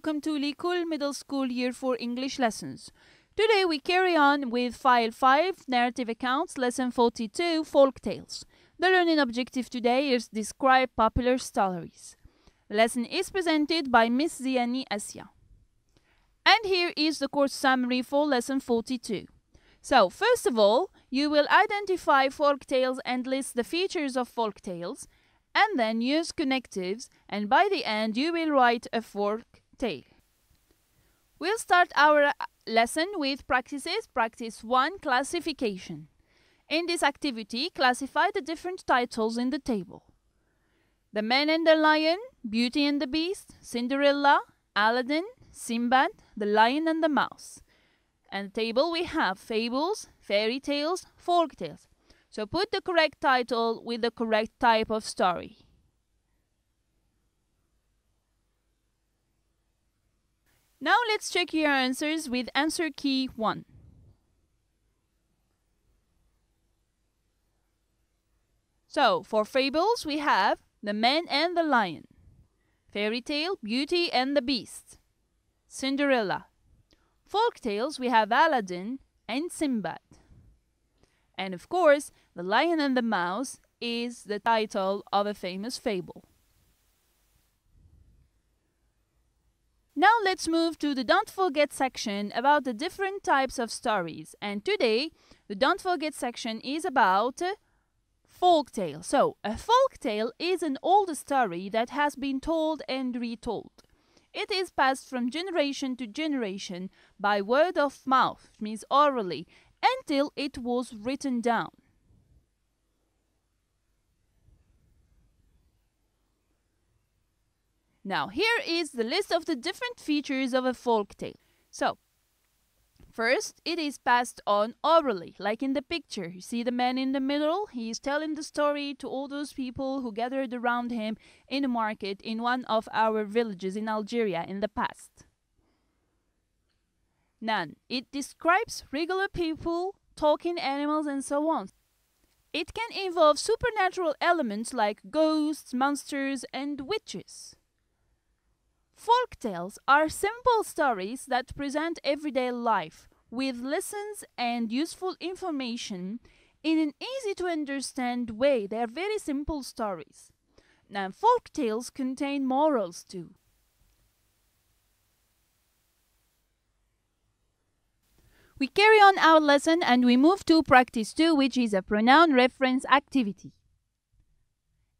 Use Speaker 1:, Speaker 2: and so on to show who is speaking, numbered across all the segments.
Speaker 1: welcome to لكل Middle School Year 4 English Lessons. Today we carry on with File 5, Narrative Accounts, Lesson 42, Folk Tales. The learning objective today is describe popular stories. The lesson is presented by Miss Ziyanni Asya. And here is the course summary for Lesson 42. So, first of all, you will identify folk tales and list the features of folk tales, and then use connectives, and by the end you will write a folk tale. We'll start our lesson with practices. Practice 1, classification. In this activity, classify the different titles in the table. The Man and the Lion, Beauty and the Beast, Cinderella, Aladdin, Sinbad, The Lion and the Mouse. And the table we have fables, fairy tales, folk tales. So put the correct title with the correct type of story. Now let's check your answers with answer key 1. So for fables we have The Man and the Lion, fairy tale Beauty and the Beast, Cinderella. Folk tales we have Aladdin and Sinbad. And of course, The Lion and the Mouse is the title of a famous fable. Now let's move to the Don't Forget section about the different types of stories. And today, the Don't Forget section is about folk tale. So, a folk tale is an old story that has been told and retold. It is passed from generation to generation by word of mouth, which means orally, until it was written down. Now, here is the list of the different features of a folk tale. So, first, it is passed on orally, like in the picture. You see the man in the middle? He is telling the story to all those people who gathered around him in a market in one of our villages in Algeria in the past. None. It describes regular people, talking animals, and so on. It can involve supernatural elements like ghosts, monsters, and witches. Folk tales are simple stories that present everyday life with lessons and useful information in an easy-to-understand way. They are very simple stories. Now, folk tales contain morals too. We carry on our lesson and we move to practice 2, which is a pronoun reference activity.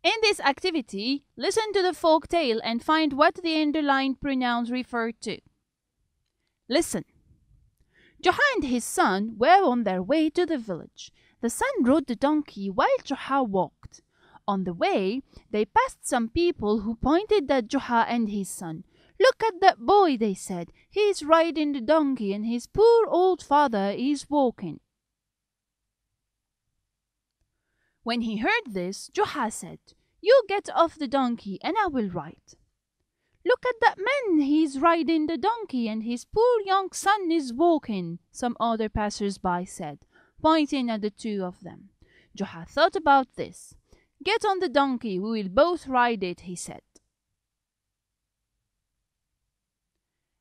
Speaker 1: In this activity, listen to the folk tale and find what the underlined pronouns refer to. Listen. Juha and his son were on their way to the village. The son rode the donkey while Juha walked. On the way, they passed some people who pointed at Juha and his son. "Look at that boy," they said. "He is riding the donkey and his poor old father is walking." When he heard this, Juha said, "You get off the donkey and I will ride." "Look at that man, he is riding the donkey and his poor young son is walking," some other passers-by said, pointing at the two of them. Juha thought about this. "Get on the donkey, we will both ride it," he said.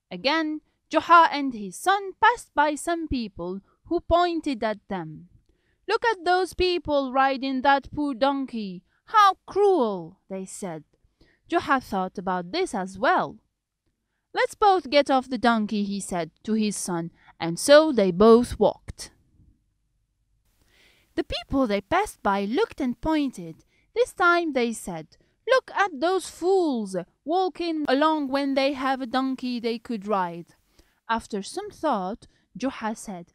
Speaker 1: Again, Juha and his son passed by some people who pointed at them. "Look at those people riding that poor donkey. How cruel," they said. Juha thought about this as well. "Let's both get off the donkey," he said to his son, and so they both walked. The people they passed by looked and pointed. This time they said, "Look at those fools walking along when they have a donkey they could ride." After some thought, Juha said,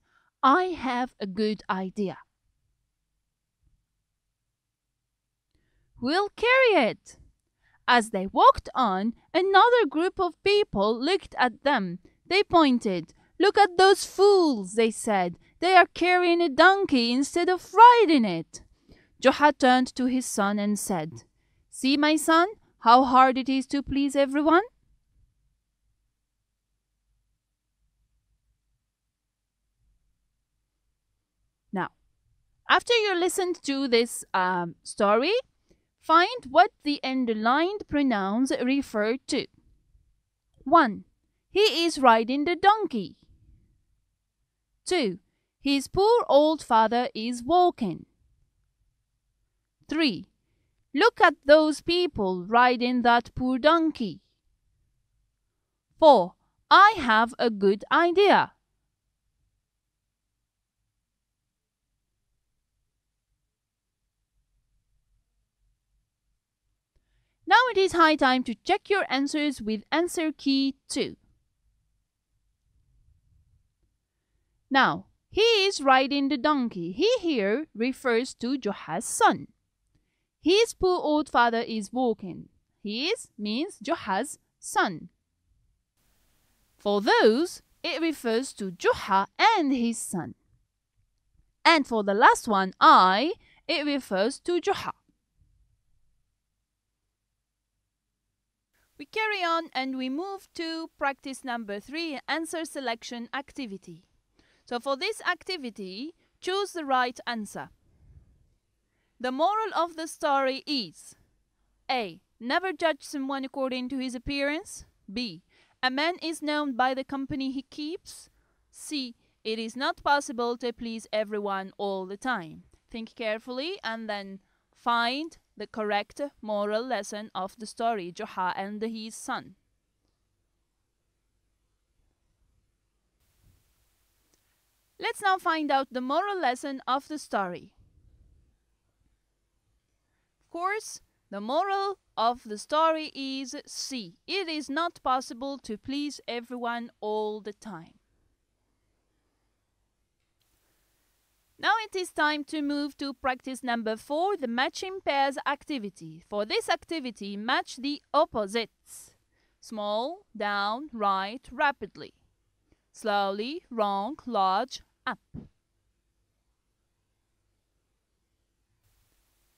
Speaker 1: "I have a good idea. We'll carry it." As they walked on, another group of people looked at them. They pointed. "Look at those fools," they said. "They are carrying a donkey instead of riding it." Juha turned to his son and said, "See, my son, how hard it is to please everyone?" Now, after you listened to this story, find what the underlined pronouns refer to. 1. He is riding the donkey. 2. His poor old father is walking. 3. Look at those people riding that poor donkey. 4. I have a good idea. Now it is high time to check your answers with answer key 2. Now, he is riding the donkey. He here refers to Juha's son. His poor old father is walking. His means Juha's son. For those, it refers to Juha and his son. And for the last one, I, it refers to Juha. We carry on and we move to practice number 3, answer selection activity. So for this activity, choose the right answer. The moral of the story is: A. Never judge someone according to his appearance. B. A man is known by the company he keeps. C. It is not possible to please everyone all the time. Think carefully and then find the correct moral lesson of the story, Juha and his son. Let's now find out the moral lesson of the story. Of course, the moral of the story is C. It is not possible to please everyone all the time. Now it is time to move to practice number 4, the matching pairs activity. For this activity, match the opposites. Small, down, right, rapidly. Slowly, wrong, large, up.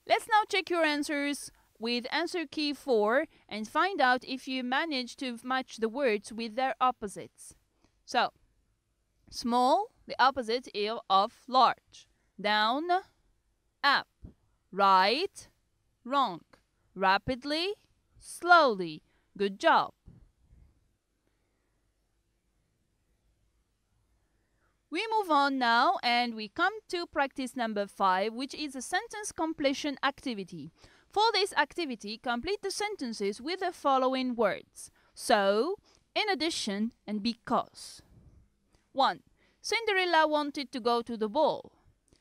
Speaker 1: Let's now check your answers with answer key 4 and find out if you manage to match the words with their opposites. So, small, the opposite of large. Down, up. Right, wrong. Rapidly, slowly. Good job. We move on now and we come to practice number 5, which is a sentence completion activity. For this activity, complete the sentences with the following words: so, in addition, and because. 1. Cinderella wanted to go to the ball.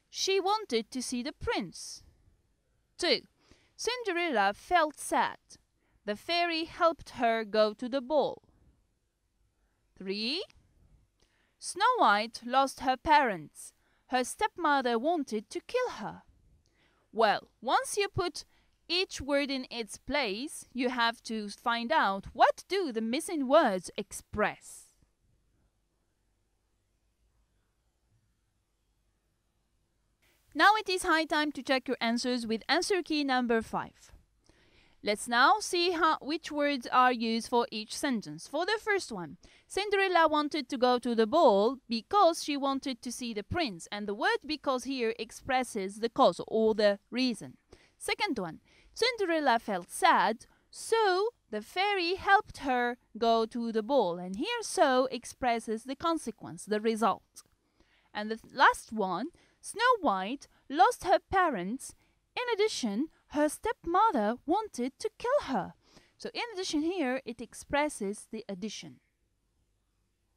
Speaker 1: She wanted to see the prince. 2. Cinderella felt sad. The fairy helped her go to the ball. 3. Snow White lost her parents. Her stepmother wanted to kill her. Well, once you put each word in its place, you have to find out what do the missing words express. Now it is high time to check your answers with answer key number 5. Let's now see which words are used for each sentence. For the first one, Cinderella wanted to go to the ball because she wanted to see the prince, and the word because here expresses the cause or the reason. Second one, Cinderella felt sad, so the fairy helped her go to the ball, and here so expresses the consequence, the result. And the last one, Snow White lost her parents. In addition, her stepmother wanted to kill her. So in addition here, it expresses the addition.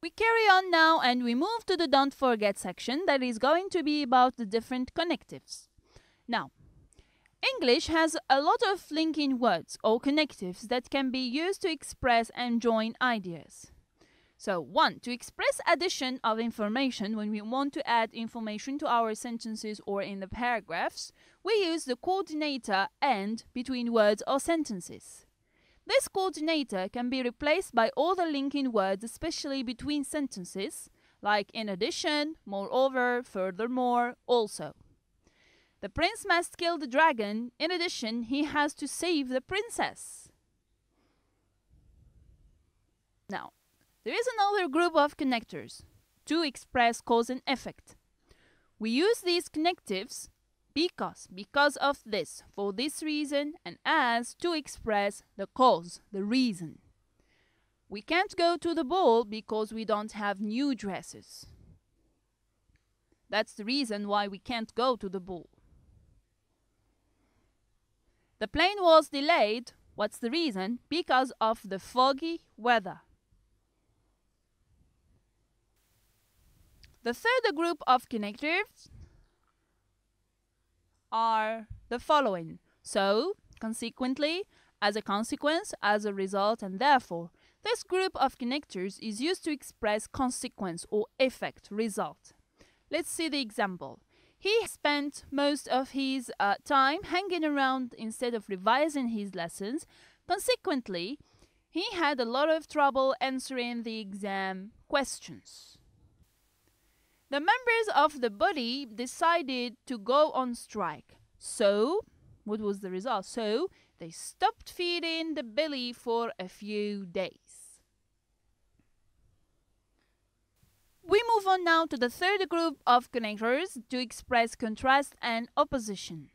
Speaker 1: We carry on now and we move to the don't forget section that is going to be about the different connectives. Now, English has a lot of linking words or connectives that can be used to express and join ideas. So 1. To express addition of information, when we want to add information to our sentences or in the paragraphs, we use the coordinator and between words or sentences. This coordinator can be replaced by all the linking words, especially between sentences, like in addition, moreover, furthermore, also. The prince must kill the dragon. In addition, he has to save the princess. Now, there is another group of connectors to express cause and effect. We use these connectives because of this, for this reason, and as to express the cause, the reason. We can't go to the ball because we don't have new dresses. That's the reason why we can't go to the ball. The plane was delayed. What's the reason? Because of the foggy weather. The third group of connectives are the following. So, consequently, as a consequence, as a result, and therefore. This group of connectors is used to express consequence or effect, result. Let's see the example. He spent most of his time hanging around instead of revising his lessons. Consequently, he had a lot of trouble answering the exam questions. The members of the body decided to go on strike. So, what was the result? So, they stopped feeding the belly for a few days. We move on now to the third group of connectors to express contrast and opposition.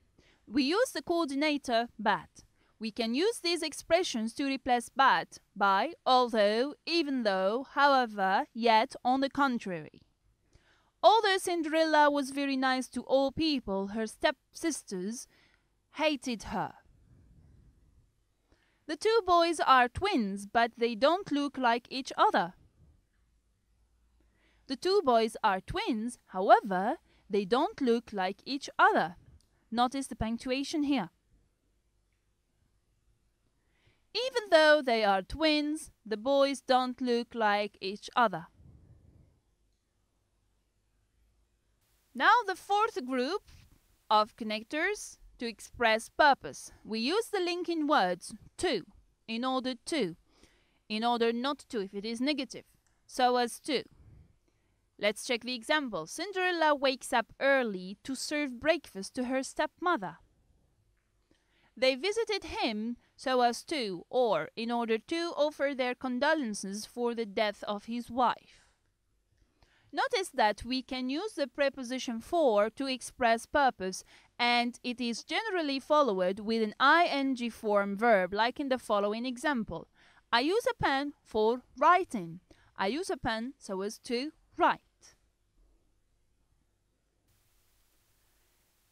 Speaker 1: We use the coordinator but. We can use these expressions to replace but by although, even though, however, yet, on the contrary. Although Cinderella was very nice to all people, her stepsisters hated her. The two boys are twins, but they don't look like each other. The two boys are twins, however, they don't look like each other. Notice the punctuation here. Even though they are twins, the boys don't look like each other. Now the fourth group of connectors to express purpose. We use the linking words to, in order to, in order not to if it is negative, so as to. Let's check the example. Cinderella wakes up early to serve breakfast to her stepmother. They visited him so as to, or in order to, offer their condolences for the death of his wife. Notice that we can use the preposition for to express purpose, and it is generally followed with an ing form verb, like in the following example. I use a pen for writing. I use a pen so as to write.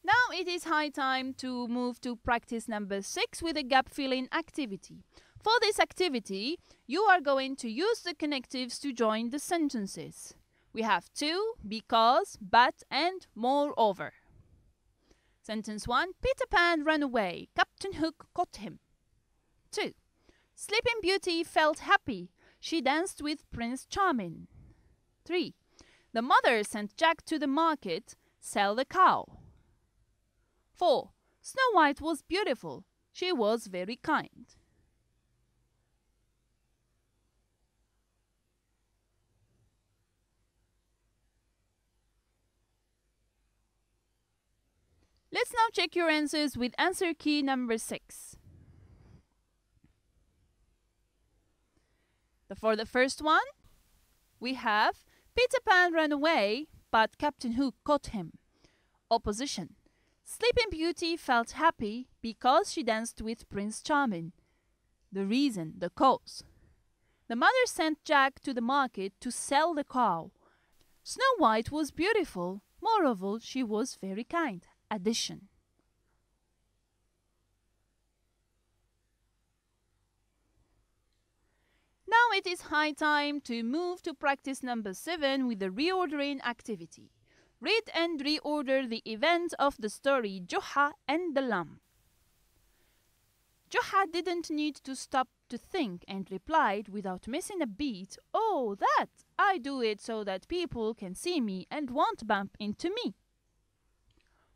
Speaker 1: Now it is high time to move to practice number 6 with a gap-filling activity. For this activity, you are going to use the connectives to join the sentences. We have to, because, but, and moreover. Sentence 1. Peter Pan ran away. Captain Hook caught him. 2. Sleeping Beauty felt happy. She danced with Prince Charming. 3. The mother sent Jack to the market, sell the cow. 4. Snow White was beautiful. She was very kind. Let's now check your answers with answer key number 6. For the first one, we have Peter Pan ran away, but Captain Hook caught him. Opposition. Sleeping Beauty felt happy because she danced with Prince Charming. The reason, the cause. The mother sent Jack to the market to sell the cow. Snow White was beautiful. Moreover, she was very kind. Addition. Now it is high time to move to practice number 7 with the reordering activity. Read and reorder the events of the story Juha and the Lamp. Juha didn't need to stop to think and replied without missing a beat, "Oh, that! I do it so that people can see me and won't bump into me."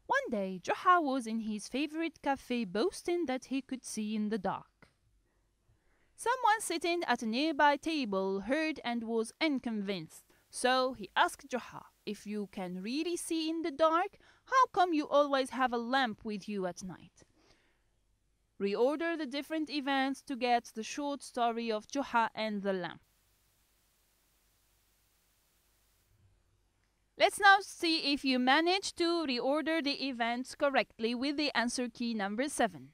Speaker 1: One day, Juha was in his favorite cafe boasting that he could see in the dark. Someone sitting at a nearby table heard and was unconvinced, so he asked Juha, "If you can really see in the dark, how come you always have a lamp with you at night?" Reorder the different events to get the short story of Juha and the lamp. Let's now see if you manage to reorder the events correctly with the answer key number 7.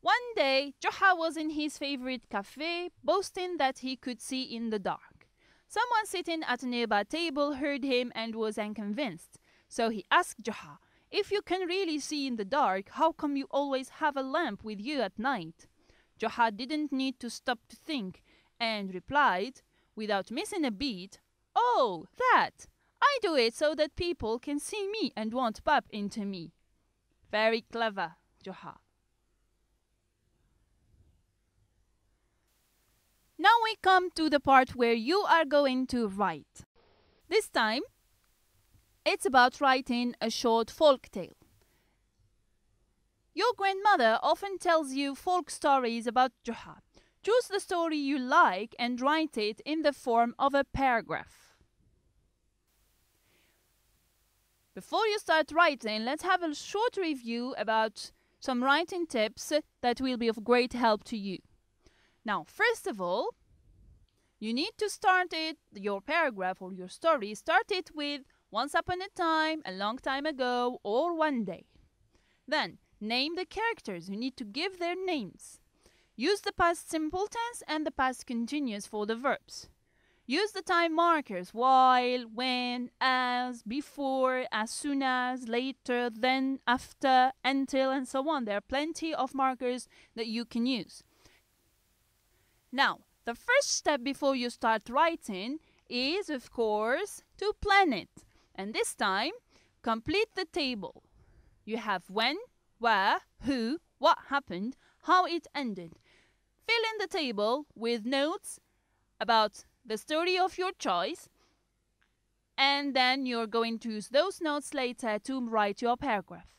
Speaker 1: One day, Juha was in his favorite cafe, boasting that he could see in the dark. Someone sitting at a nearby table heard him and was unconvinced. So he asked Juha, "If you can really see in the dark, how come you always have a lamp with you at night?" Juha didn't need to stop to think and replied, without missing a beat, "Oh, that! I do it so that people can see me and won't bump into me." Very clever, Juha. Now we come to the part where you are going to write. This time, it's about writing a short folk tale. Your grandmother often tells you folk stories about Juha. Choose the story you like and write it in the form of a paragraph. Before you start writing, let's have a short review about some writing tips that will be of great help to you. Now, first of all, you need to start your paragraph or your story, start it with once upon a time, a long time ago, or one day. Then, name the characters. You need to give their names. Use the past simple tense and the past continuous for the verbs. Use the time markers: while, when, as, before, as soon as, later, then, after, until, and so on. There are plenty of markers that you can use. Now, the first step before you start writing is, of course, to plan it. And this time, complete the table. You have when, where, who, what happened, how it ended. Fill in the table with notes about the story of your choice, and then you're going to use those notes later to write your paragraph.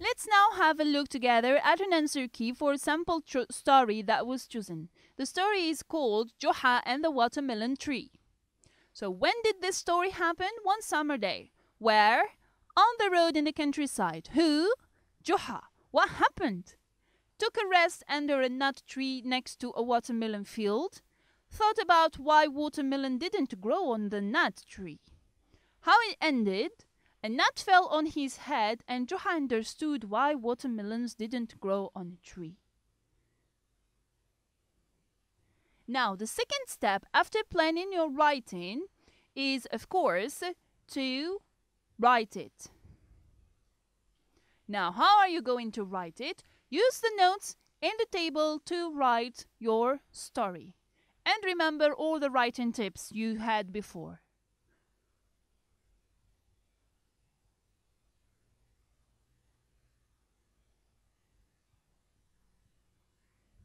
Speaker 1: Let's now have a look together at an answer key for a sample story that was chosen. The story is called Juha and the Watermelon Tree. So when did this story happen? One summer day. Where? On the road in the countryside. Who? Juha. What happened? Took a rest under a nut tree next to a watermelon field. Thought about why watermelon didn't grow on the nut tree. How it ended? A nut fell on his head and Juha understood why watermelons didn't grow on a tree. Now, the second step after planning your writing is, of course, to write it. Now, how are you going to write it? Use the notes in the table to write your story. And remember all the writing tips you had before.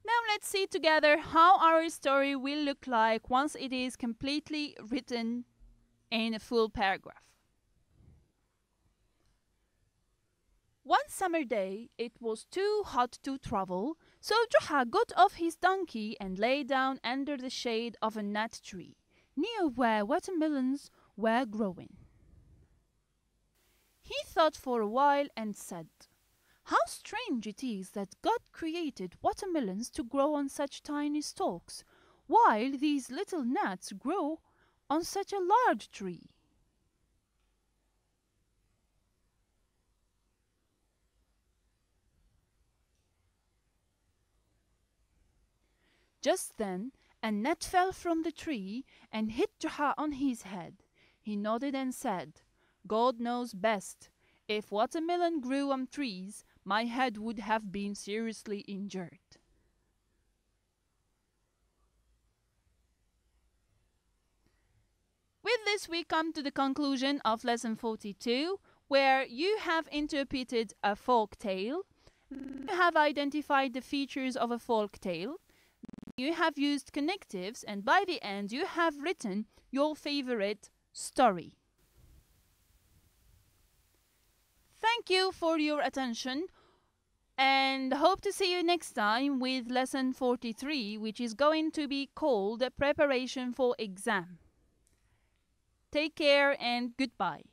Speaker 1: Now let's see together how our story will look like once it is completely written in a full paragraph. One summer day, it was too hot to travel, so Juha got off his donkey and lay down under the shade of a nut tree, near where watermelons were growing. He thought for a while and said, "How strange it is that God created watermelons to grow on such tiny stalks, while these little nuts grow on such a large tree." Just then, a nut fell from the tree and hit Juha on his head. He nodded and said, "God knows best. If watermelon grew on trees, my head would have been seriously injured." With this, we come to the conclusion of lesson 42, where you have interpreted a folk tale, you have identified the features of a folk tale, you have used connectives, and by the end, you have written your favorite story. Thank you for your attention, and hope to see you next time with lesson 43, which is going to be called Preparation for Exam. Take care and goodbye.